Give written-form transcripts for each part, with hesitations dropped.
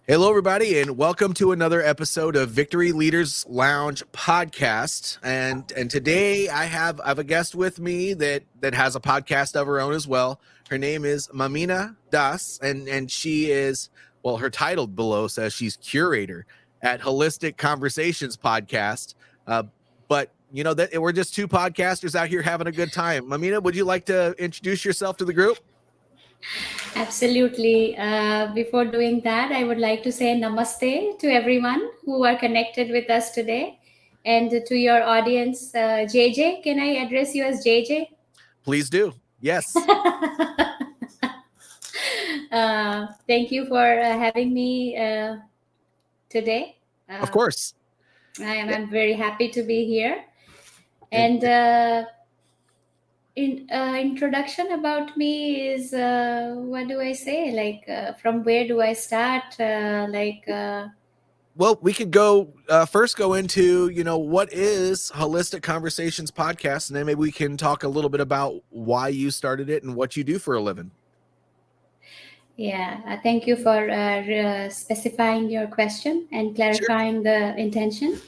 Hello, everybody, and welcome to another episode of Victory Leaders Lounge podcast. And today I have a guest with me that has a podcast of her own as well. Her name is Mamina Das, and she is, well, her title below says she's curator at Holistic Conversations podcast. But you know that we're just two podcasters out here having a good time. Mamina, would you like to introduce yourself to the group? Absolutely. Before doing that, I would like to say namaste to everyone who are connected with us today. And to your audience, JJ, can I address you as JJ? Please do. Yes, Thank you for having me today. of Uh, course. I'm very happy to be here. And And introduction about me is what do I say? From where do I start? well, we could go first go into, what is Holistic Conversations podcast, and then maybe we can talk a little bit about why you started it and what you do for a living. Yeah, thank you for specifying your question and Sure. clarifying the intention.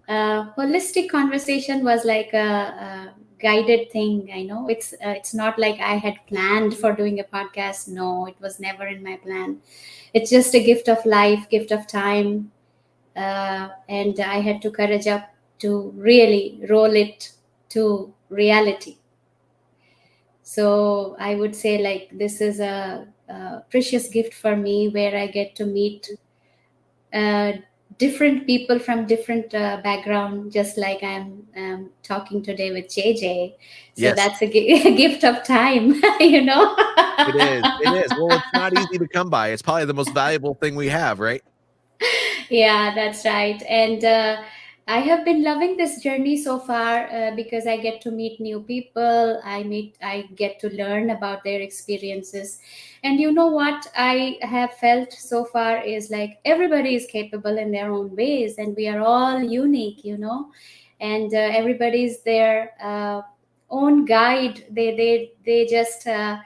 Holistic conversation was like a guided thing. I know it's not like I had planned for doing a podcast. No, it was never in my plan. It's just a gift of life, gift of time, and I had to courage up to really roll it to reality. So I would say like this is a precious gift for me where I get to meet uh, different people from different background, just like I'm talking today with JJ. So Yes, that's a, a gift of time, you know. it is. It is. Well, it's not easy to come by. It's probably the most valuable thing we have, right? Yeah, that's right. And I have been loving this journey so far because I get to meet new people. I get to learn about their experiences. And you know what I have felt so far is like everybody is capable in their own ways, and we are all unique, you know. And everybody's their own guide. They just uh,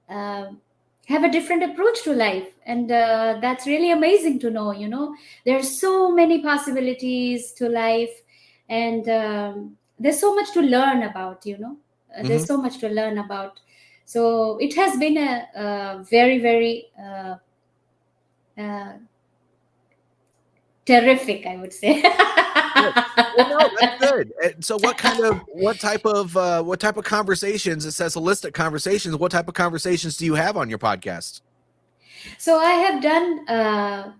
have a different approach to life, and that's really amazing to know, you know. There's so many possibilities to life, and there's so much to learn about, you know. Hmm. There's so much to learn about. So it has been a very very uh, terrific, I would say. Good. Well, no, that's good. And so, what type of conversations? It says holistic conversations. What type of conversations do you have on your podcast? So I have done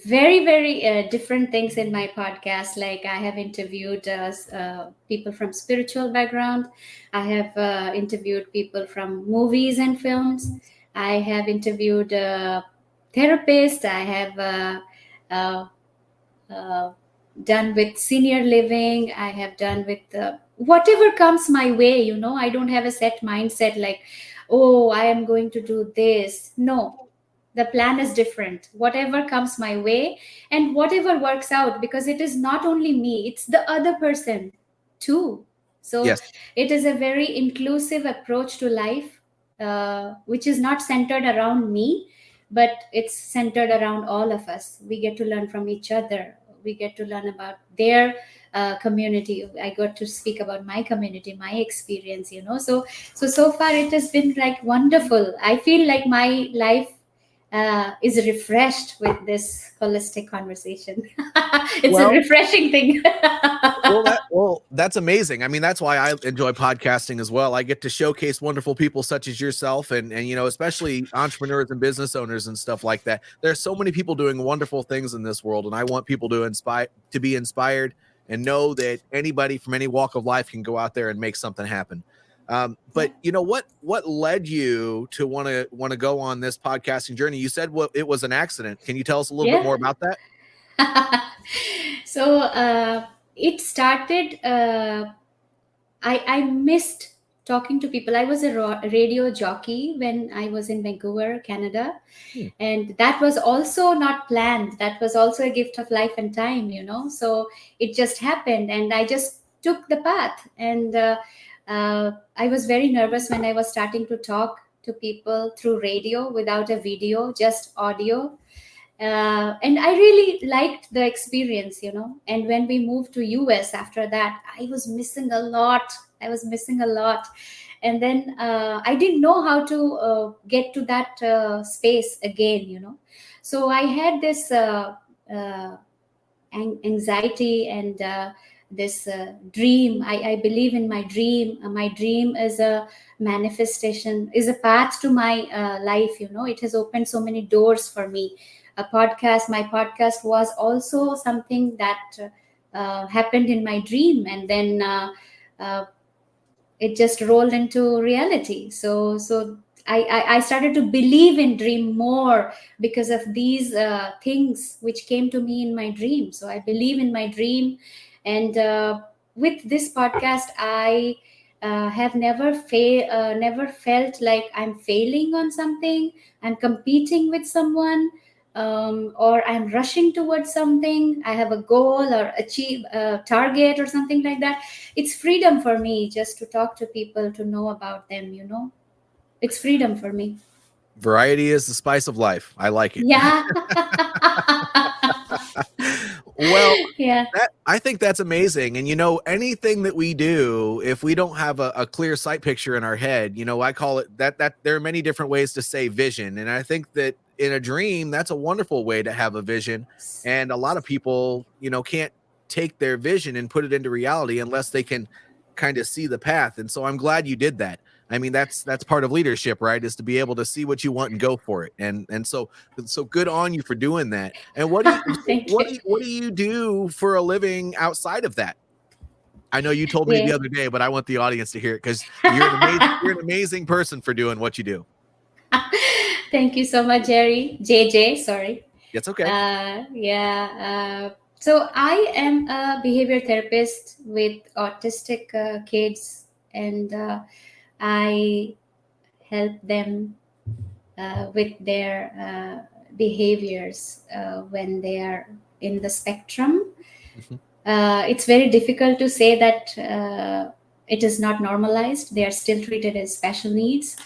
very, very different things in my podcast. Like I have interviewed people from spiritual background. I have interviewed people from movies and films. I have interviewed therapists. I have uh, uh, done with senior living. I have done with whatever comes my way. You know, I don't have a set mindset like, oh, I am going to do this. No, the plan is different. Whatever comes my way and whatever works out, because it is not only me, it's the other person too. So Yes. it is a very inclusive approach to life, which is not centered around me, but it's centered around all of us. We get to learn from each other. We get to learn about their community. I got to speak about my community, my experience, you know. So far it has been like wonderful. I feel like my life is refreshed with this holistic conversation. It's a Well, refreshing thing. that's amazing. I mean, that's why I enjoy podcasting as well. I get to showcase wonderful people such as yourself, and especially entrepreneurs and business owners and stuff like that. There's so many people doing wonderful things in this world, and I want people to be inspired and know that anybody from any walk of life can go out there and make something happen. Yeah. But what led you to want to go on this podcasting journey? You said it was an accident. Can you tell us a little bit Yeah. more about that? So it started. I missed talking to people. I was a radio jockey when I was in Vancouver, Canada, Hmm. and that was also not planned. That was also a gift of life and time, you know. So it just happened, and I just took the path. And I was very nervous when I was starting to talk to people through radio without a video, just audio. And I really liked the experience. And when we moved to US after that, I was missing a lot. I was missing a lot. And then I didn't know how to get to that space again. So I had this uh, anxiety and this dream. I believe in my dream. My dream is a manifestation, is a path to my life. It has opened so many doors for me. My podcast was also something that happened in my dream, and then uh, it just rolled into reality. So I started to believe in dream more because of these things which came to me in my dream. So I believe in my dream. And with this podcast, I have never felt like I'm failing on something, I'm competing with someone, or I'm rushing towards something. I have a goal or achieve a target or something like that. It's freedom for me just to talk to people, to know about them. It's freedom for me. Variety is the spice of life. I like it. Yeah. Well, Yeah. that I think that's amazing. And anything that we do, if we don't have a clear sight picture in our head, I call it that there are many different ways to say vision. And I think that in a dream, that's a wonderful way to have a vision. And a lot of people, can't take their vision and put it into reality unless they can kind of see the path. And so I'm glad you did that. I mean, that's part of leadership, right? Is to be able to see what you want and go for it. And so good on you for doing that. And what do you Thank what you. do you what do you do for a living outside of that? I know you told me the Yeah. other day, but I want the audience to hear it because you're an amazing person for doing what you do. Thank you so much, Jerry. JJ, sorry. It's okay. Yeah. So I am a behavior therapist with autistic kids, and I help them with their behaviors when they are in the spectrum. Mhm. It's very difficult to say that it is not normalized. They are still treated as special needs,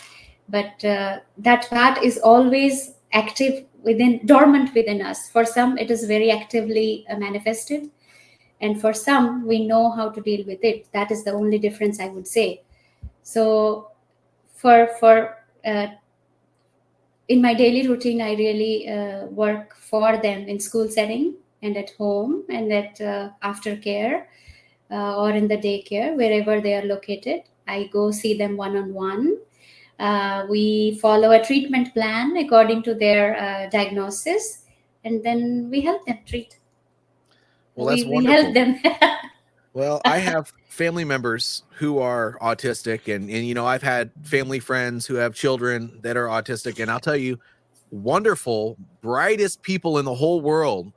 but that part is always active within, dormant within us. For some, it is very actively manifested, and for some, we know how to deal with it. That is the only difference, I would say. So, for in my daily routine, I really work for them in school setting and at home and at aftercare, or in the daycare, wherever they are located. I go see them one on one. We follow a treatment plan according to their diagnosis, and then we help them treat. Well, that's We help wonderful. them. Well, I have family members who are autistic, and I've had family friends who have children that are autistic, and I'll tell you, wonderful, brightest people in the whole world.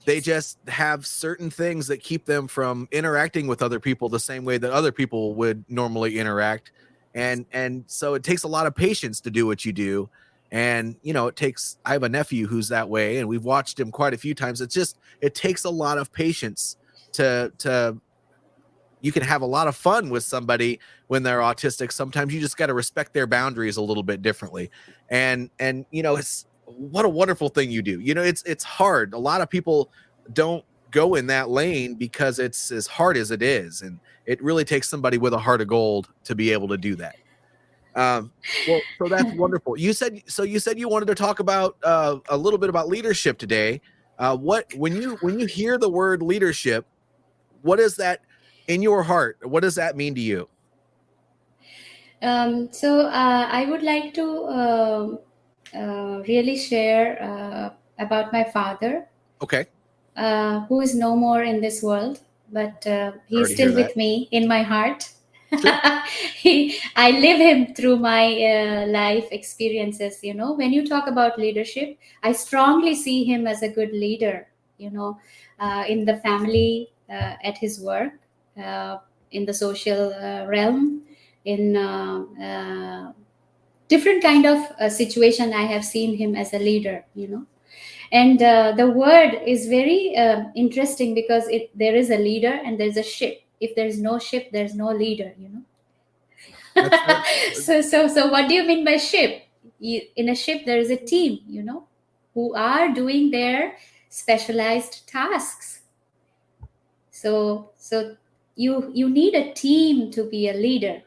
They just have certain things that keep them from interacting with other people the same way that other people would normally interact. And so it takes a lot of patience to do what you do. And I have a nephew who's that way, and we've watched him quite a few times. It takes a lot of patience to you can have a lot of fun with somebody when they're autistic. Sometimes you just got to respect their boundaries a little bit differently. And it's what a wonderful thing you do. It's hard. A lot of people don't go in that lane because it's as hard as it is, and it really takes somebody with a heart of gold to be able to do that. Well, so that's wonderful. You said you wanted to talk about a little bit about leadership today. What when you hear the word leadership, what is that in your heart? What does that mean to you? So I would like to really share about my father, Okay. who is no more in this world, but he's Sorry to hear still that. with me in my heart. Sure. I live him through my life experiences. When you talk about leadership, I strongly see him as a good leader, in the family, at his work, uh, in the social realm, in different kind of situation. I have seen him as a leader. And the word is very interesting because there is a leader and there's a ship. If there's no ship, there's no leader. That's So what do you mean by ship? In a ship there is a team, who are doing their specialized tasks. So you need a team to be a leader.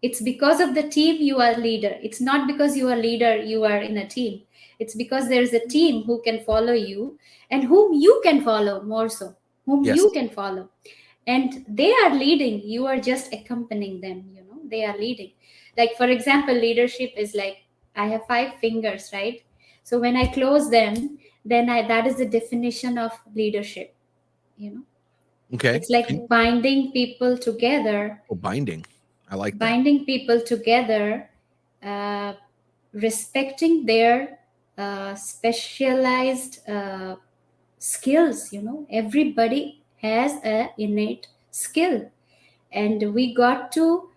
It's because of the team you are leader. It's not because you are leader you are in a team. It's because there is a team who can follow you, and whom you can follow more so, whom Yes. you can follow. And they are leading, you are just accompanying them, they are leading. Like for example, leadership is like, I have 5 fingers, right? So when I close them, then that is the definition of leadership, you know Okay. it's like binding people together, Oh, binding. I like that. binding people together, uh, respecting their specialized skills. Everybody has a innate skill, and we got to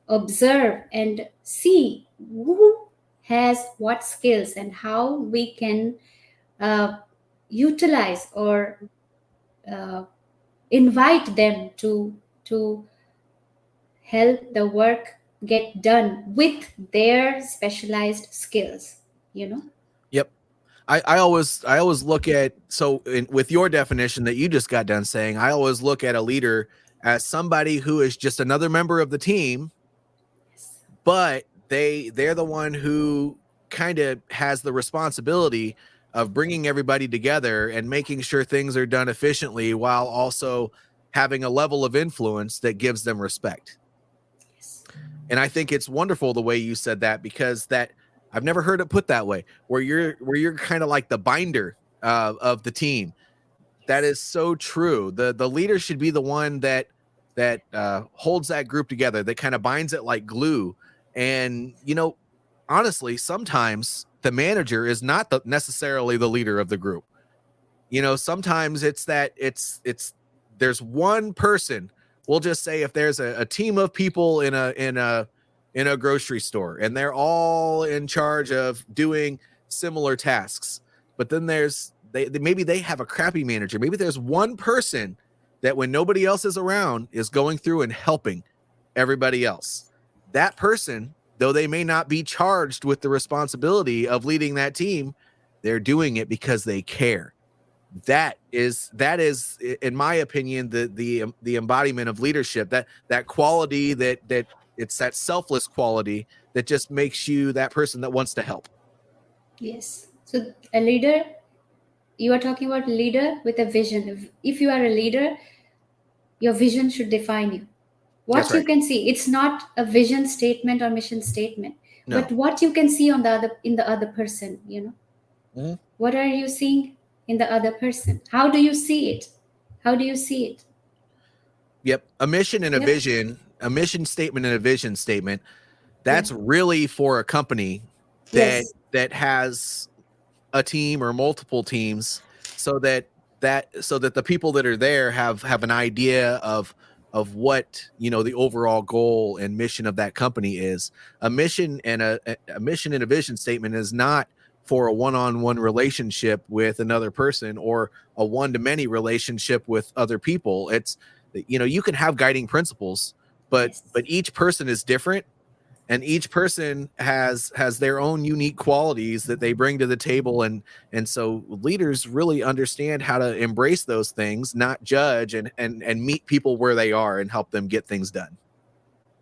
observe and see who has what skills and how we can uh, utilize or uh, invite them to help the work get done with their specialized skills you know Yep. I always look at, with your definition that you just got done saying, I always look at a leader as somebody who is just another member of the team, Yes. but they're the one who kind of has the responsibility of bringing everybody together and making sure things are done efficiently, while also having a level of influence that gives them respect. Yes. And I think it's wonderful the way you said that, because that I've never heard it put that way, where you're kind of like the binder of the team. That is so true. The leader should be the one that holds that group together, that kind of binds it like glue. And honestly, sometimes the manager is not necessarily the leader of the group. Sometimes it's there's one person. We'll just say, if there's a team of people in a grocery store, and they're all in charge of doing similar tasks, but then maybe they have a crappy manager. Maybe there's one person that, when nobody else is around, is going through and helping everybody else. That person, though they may not be charged with the responsibility of leading that team, they're doing it because they care. That is, in my opinion, the embodiment of leadership. That quality, that it's that selfless quality that just makes you that person that wants to help. Yes. So a leader, you are talking about leader with a vision. If you are a leader, your vision should define you. That's What you right. can see, it's not a vision statement or mission statement, No. but what you can see in the other person. Mhm. What are you seeing in the other person? How do you see it? How do you see it? Yep. A mission and a Yep. vision, a mission statement and a vision statement. Yeah. That's really for a company that Yes. that has a team or multiple teams, so that the people that are there have an idea of what the overall goal and mission of that company is. A mission and a mission and a vision statement is not for a one-on-one relationship with another person, or a one-to-many relationship with other people. It's you can have guiding principles, but Yes. each person is different, and each person has their own unique qualities that they bring to the table. And so leaders really understand how to embrace those things, not judge, and meet people where they are and help them get things done.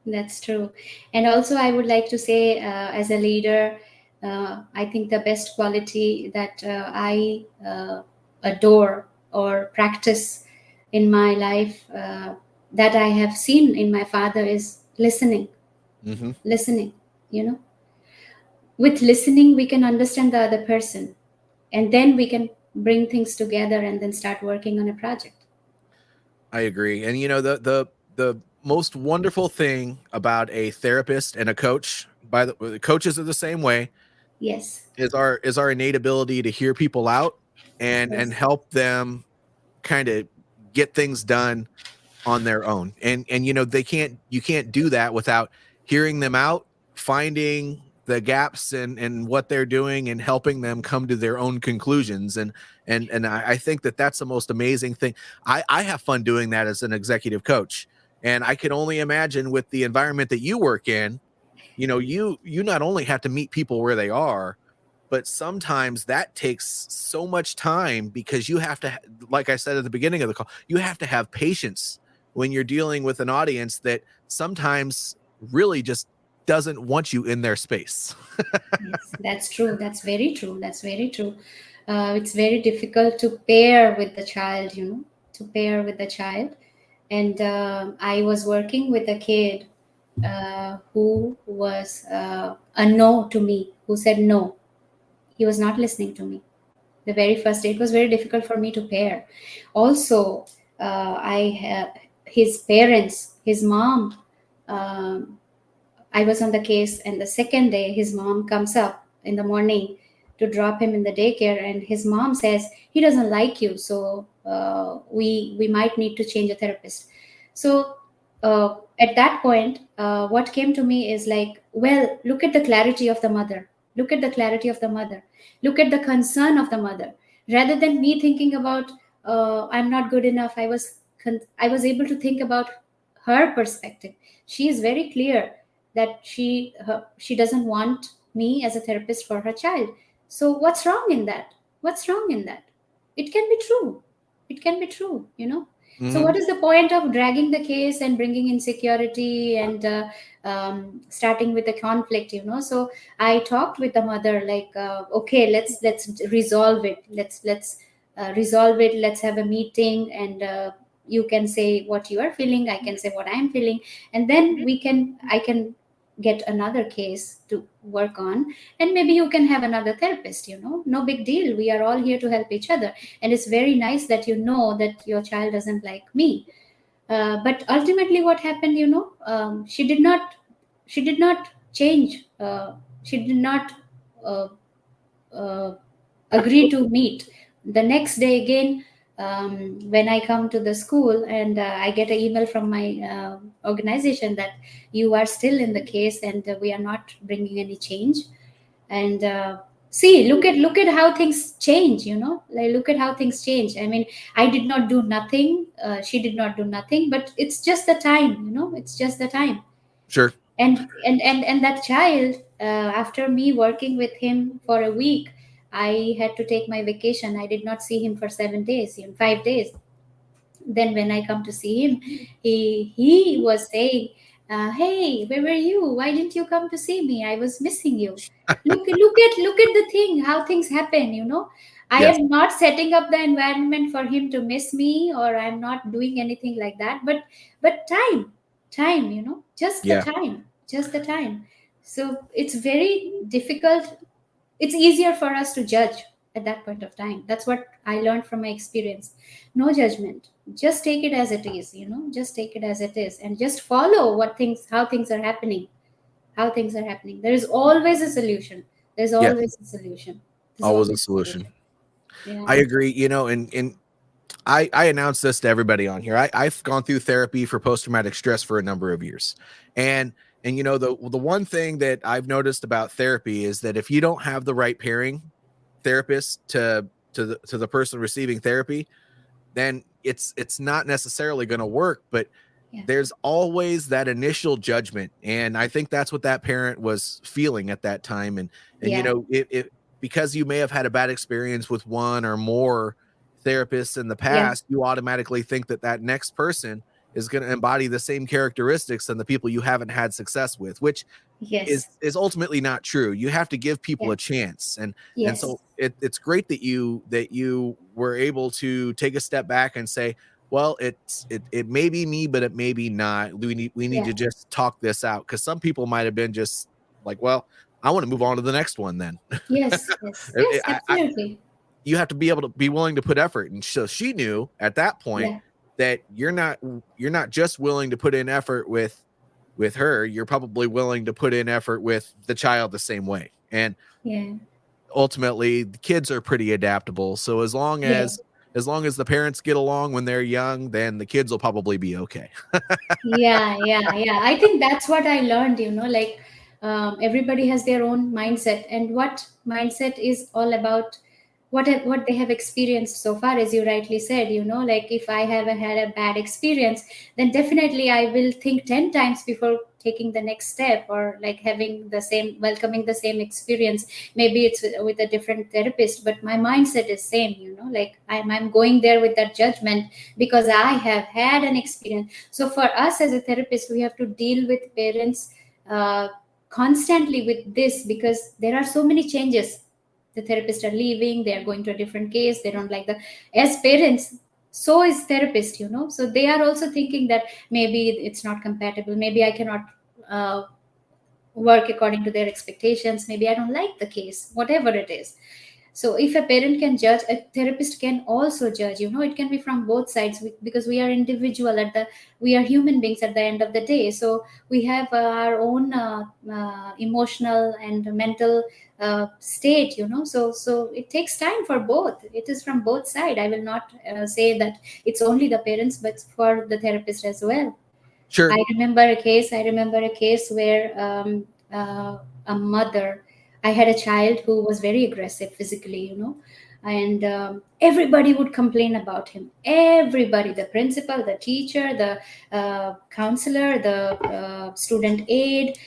That's true. And also, I would like to say, as a leader, I think the best quality that I adore or practice in my life, that I have seen in my father, is listening. Mm-hmm. Listening, you know. With listening, we can understand the other person, and then we can bring things together and then start working on a project. I agree. And the most wonderful thing about a therapist and a coach, the coaches are the same way, Yes. is our innate ability to hear people out and Yes. help them kind of get things done on their own. And you can't do that without hearing them out, finding the gaps in what they're doing, and helping them come to their own conclusions. And I think that that's the most amazing thing. I have fun doing that as an executive coach, and I can only imagine with the environment that you work in. You not only have to meet people where they are, but sometimes that takes so much time because you have to, like I said at the beginning of the call, you have to have patience when you're dealing with an audience that sometimes really just doesn't want you in their space. Yes, that's true. That's very true. That's very true. It's very difficult to pair with the child, to pair with the child. And I was working with a kid who was a no to me, who said no. He was not listening to me. The very first day, it was very difficult for me to pair. Also, I had his parents, his mom. Um, I was on the case, and the second day, his mom comes up in the morning to drop him in the daycare, and his mom says he doesn't like you, so we might need to change a therapist. So at that point, what came to me is like, well, look at the clarity of the mother. Look at the clarity of the mother. Look at the concern of the mother. Rather than me thinking about I'm not good enough, I was able to think about her perspective. She is very clear that she doesn't want me as a therapist for her child. So what's wrong in that? What's wrong in that? It can be true. It can be true. So Mm-hmm. what is the point of dragging the case and bringing insecurity and starting with a conflict? So I talked with the mother, like, okay, let's resolve it. Let's resolve it. Let's have a meeting, and you can say what you are feeling, I can say what I'm feeling, and then I can get another case to work on, and maybe you can have another therapist. No big deal, we are all here to help each other. And it's very nice that you know that your child doesn't like me. But ultimately what happened, she did not change. She did not uh, uh, agree to meet. The next day again, when I come to the school, and I get an email from my organization that you are still in the case, and we are not bringing any change. And see, look at how things change. Like, look at how things change. I mean, I did not do nothing, she did not do nothing, but it's just the time. It's just the time. Sure. And that child, after me working with him for a week, I had to take my vacation. I did not see him for 7 days, 5 days. Then when I come to see him, he was saying, "Hey, where were you? Why didn't you come to see me? I was missing you." Look at the thing, how things happen. I Yes. am not setting up the environment for him to miss me, or I'm not doing anything like that. But time, just the Yeah. time, just the time. So it's very difficult. It's easier for us to judge at that point of time. That's what I learned from my experience. No judgment, just take it as it is. Just take it as it is, and just follow how things are happening. How things are happening, there is always a solution. There's Yes. always a solution. There's Always a always a solution. solution. Yeah. I agree. And I announce this to everybody on here. I've gone through therapy for post-traumatic stress for a number of years. And the one thing that I've noticed about therapy is that if you don't have the right pairing therapist to the person receiving therapy, then it's not necessarily going to work. But Yeah. there's always that initial judgment, and I think that's what that parent was feeling at that time. And Yeah. it because you may have had a bad experience with one or more therapists in the Yeah. past, you automatically think that that next person is going to embody the same characteristics than the people you haven't had success with, which is Yes. is ultimately not true. You have to give people Yeah. a chance. And Yes. so it's great that you were able to take a step back and say, well, it may be me, but it may be not. We need Yeah. to just talk this out, because some people might have been just like, well, I want to move on to the next one then. Yes. Yes. Yes. Absolutely. You have to be able to be willing to put effort. And so she knew at that point Yeah. that you're not just willing to put in effort with her, you're probably willing to put in effort with the child the same way. And Yeah. ultimately the kids are pretty adaptable. So Yeah. as long as the parents get along when they're young, then the kids will probably be okay. Yeah. I think that's what I learned. Like, everybody has their own mindset, and what mindset is all about. What they have experienced so far, as you rightly said. Like, if I have had a bad experience, then definitely I will think 10 times before taking the next step, or like having the same, welcoming the same experience. Maybe it's with a different therapist, but my mindset is same, like I'm going there with that judgment because I have had an experience. So for us as a therapist, we have to deal with parents uh, constantly with this, because there are so many changes. The therapists are leaving, they are going to a different case, they don't like the, as parents, so is therapist, so they are also thinking that maybe it's not compatible, maybe I cannot uh, work according to their expectations, maybe I don't like the case, whatever it is. So if a parent can judge, a therapist can also judge, it can be from both sides, because we are individual at the, we are human beings at the end of the day. So we have our own emotional and mental state, so it takes time for both. It is from both side. I will not say that it's only the parents, but for the therapist as well. Sure. I remember a case where a mother. I had a child who was very aggressive physically, and everybody would complain about him. Everybody, the principal, the teacher, the counselor, the student aide.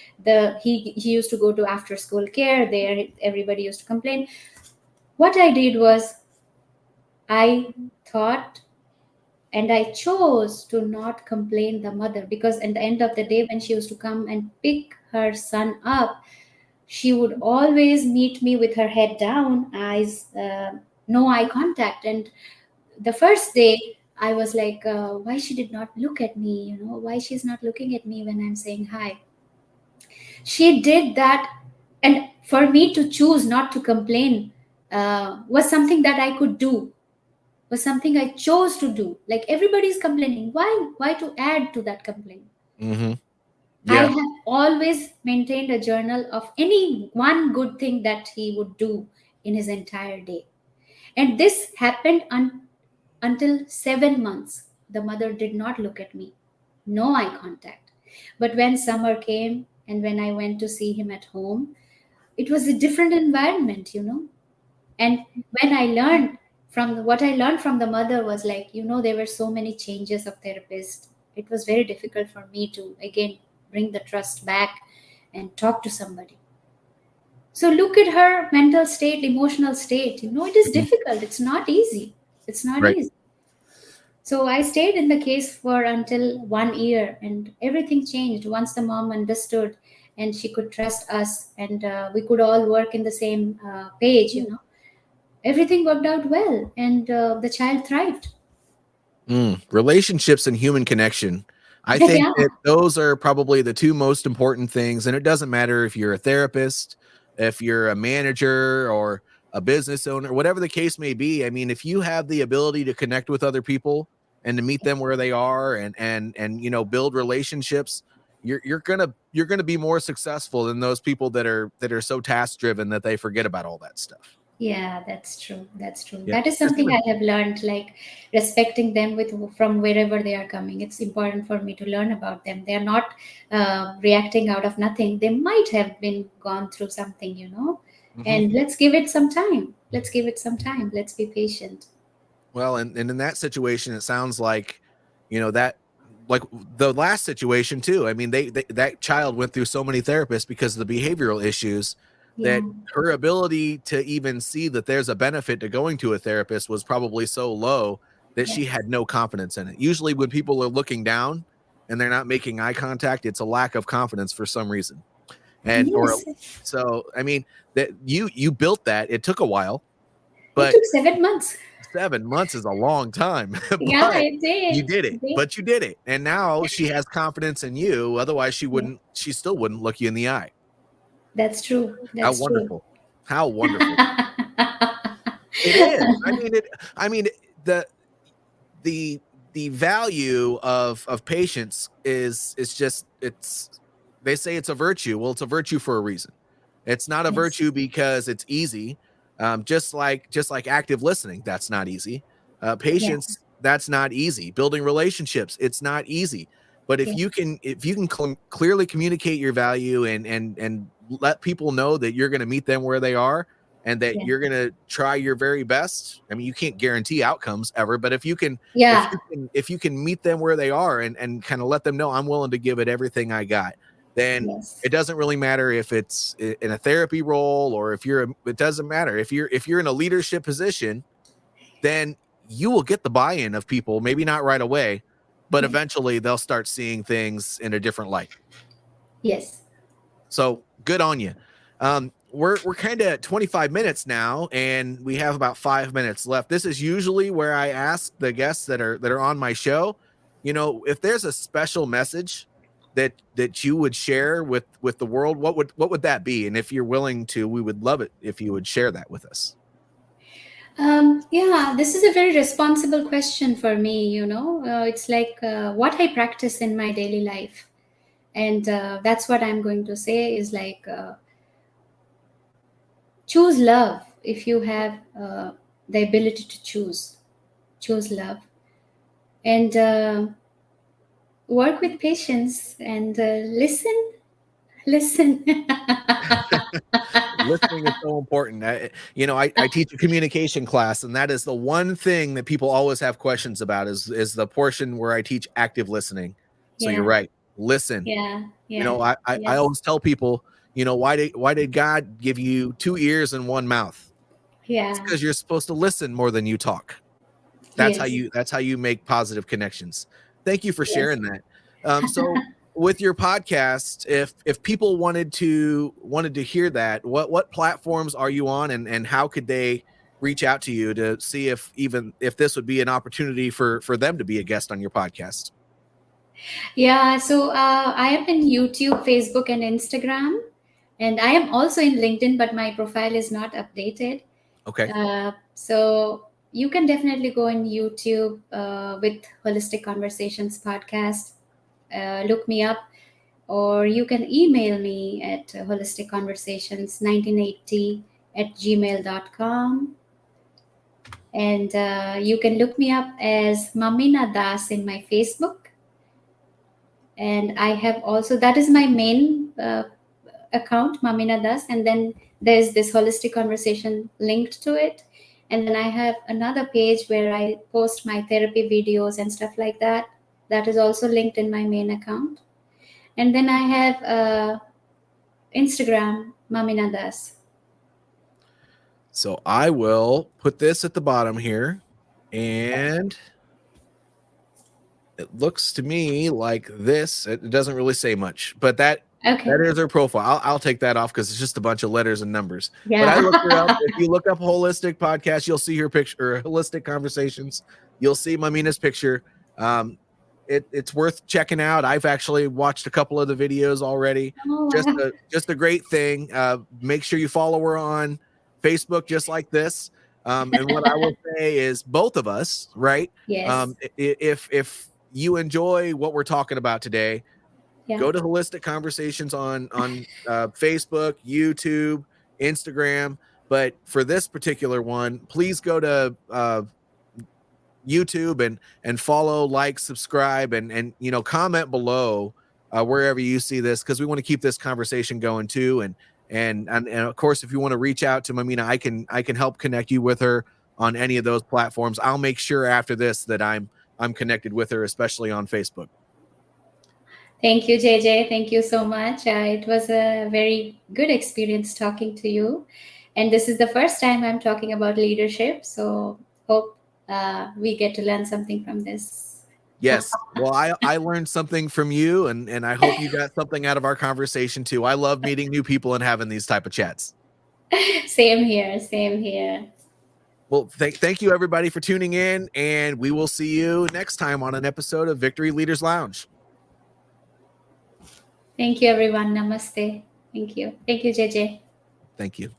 He used to go to after school care. There, everybody used to complain. What I did was, I thought, and I chose to not complain the mother, because at the end of the day, when she used to come and pick her son up, she would always meet me with her head down, eyes, no eye contact. And the first day, I was like, why she did not look at me, why she's not looking at me when I'm saying hi. She did that. And for me to choose not to complain was something that I could do, was something I chose to do. Like everybody's complaining. Why? Why to add to that complaint? Mm-hmm. I Yeah. have always maintained a journal of any one good thing that he would do in his entire day. And this happened until 7 months. The mother did not look at me, no eye contact. But when summer came and when I went to see him at home, it was a different environment. And when I learned what I learned from the mother was like, there were so many changes of therapist. It was very difficult for me to again bring the trust back and talk to somebody. So look at her mental state, emotional state. It is Mhm. difficult. It's not easy. It's not Right. easy. So I stayed in the case for until 1 year, and everything changed once the mom understood and she could trust us, and we could all work in the same page. Everything worked out well, and the child thrived. Relationships and human connection. I think Yeah, that those are probably the two most important things. And it doesn't matter if you're a therapist, if you're a manager or a business owner, whatever the case may be. I mean, if you have the ability to connect with other people and to meet them where they are and build relationships, you're gonna be more successful than those people that are so task driven that they forget about all that stuff. yeah, that's true. That's true. Yeah. That is Just something I have learned, like respecting them with from wherever they are coming. It's important for me to learn about them. They are not reacting out of nothing. They might have been gone through something. Mhm. And let's give it some time. Let's give it some time. Let's be patient. Well, and in that situation, it sounds like, that like the last situation too. I mean, they that child went through so many therapists because of the behavioral issues Yeah. that her ability to even see that there's a benefit to going to a therapist was probably so low that she Yes. had no confidence in it. Usually, when people are looking down and they're not making eye contact, it's a lack of confidence for some reason. And or Yes. so, I mean, that you built that. It took a while, It but took 7 months. 7 months is a long time, Yeah, but it did. you did it. It did. But you did it. And now she has confidence in you. Otherwise, Yeah. she still wouldn't look you in the eye. That's true. How That's true. wonderful. How wonderful. It is. I mean the the the value of patience is just it's they say it's a virtue. Well, it's a virtue for a reason. It's not a Yes. virtue because it's easy. Just like active listening, that's not easy. Yeah. Patience, that's not easy. Building relationships, it's not easy. But if Yeah. you can clearly communicate your value and let people know that you're going to meet them where they are and that Yeah. you're going to try your very best. I mean, you can't guarantee outcomes ever, but if you can Yeah. meet them where they are and kind of let them know I'm willing to give it everything I got, then Yes. it doesn't really matter if it's in a therapy role or it doesn't matter if you're in a leadership position, then you will get the buy-in of people, maybe not right away, but Yeah. eventually they'll start seeing things in a different light. Yes. So good on you. We're kind of at 25 minutes now, and we have about 5 minutes left. This is usually where I ask the guests that are on my show, if there's a special message that you would share with the world, what would that be? And if you're willing to, we would love it if you would share that with us. Yeah, this is a very responsible question for me. It's like what I practice in my daily life. And that's what I'm going to say is like choose love if you have the ability to choose love, and work with patience, and listen. Listening is so important. I teach a communication class, and that is the one thing that people always have questions about is the portion where I teach active listening. So you're Yeah, right. Listen. yeah, yeah, I yes, always tell people, why did God give you 2 ears and 1 mouth? It's yeah, because you're supposed to listen more than you talk. yes, That's how you make positive connections. Thank you for yes. sharing that. So with your podcast, if people wanted to hear that, what platforms are you on, and how could they reach out to you to see if this would be an opportunity for them to be a guest on your podcast? Yeah, so I am in YouTube, Facebook, and Instagram, and I am also in LinkedIn, but my profile is not updated. Okay. So you can definitely go on YouTube with Holistic Conversations podcast. Look me up, or you can email me at holisticconversations1980 at gmail.com. And you can look me up as Mamina Das in my Facebook. And I have also, that is my main account, Mamina Das. And then there's this Holistic Conversation linked to it. And then I have another page where I post my therapy videos and stuff like that. That is also linked in my main account. And then I have Instagram, Mamina Das. So I will put this at the bottom here, and it looks to me like this. It doesn't really say much, but that Okay. is her profile. I'll take that off because it's just a bunch of letters and numbers. But I Yeah. looked her up. If you look up Holistic Podcast, you'll see her picture, or Holistic Conversations. You'll see Mamina's picture. It's worth checking out. I've actually watched a couple of the videos already. Oh, Just wow. a great thing. Make sure you follow her on Facebook, just like this. And what I will say is, both of us, right? Yes. If you enjoy what we're talking about today, Yeah. go to Holistic Conversations on Facebook, YouTube, Instagram. But for this particular one, please go to YouTube and follow, like, subscribe, and comment below wherever you see this, because we want to keep this conversation going too. And of course, if you want to reach out to Mamina, I can help connect you with her on any of those platforms. I'll make sure after this that I'm connected with her, especially on Facebook. Thank you, JJ. Thank you so much. It was a very good experience talking to you. And this is the first time I'm talking about leadership. So hope we get to learn something from this. Yes. Well, I learned something from you, and I hope you got something out of our conversation too. I love meeting new people and having these type of chats. Same here. Same here. Well, thank you everybody for tuning in, and we will see you next time on an episode of Victory Leaders Lounge. Thank you, everyone. Namaste. Thank you. Thank you, JJ. Thank you.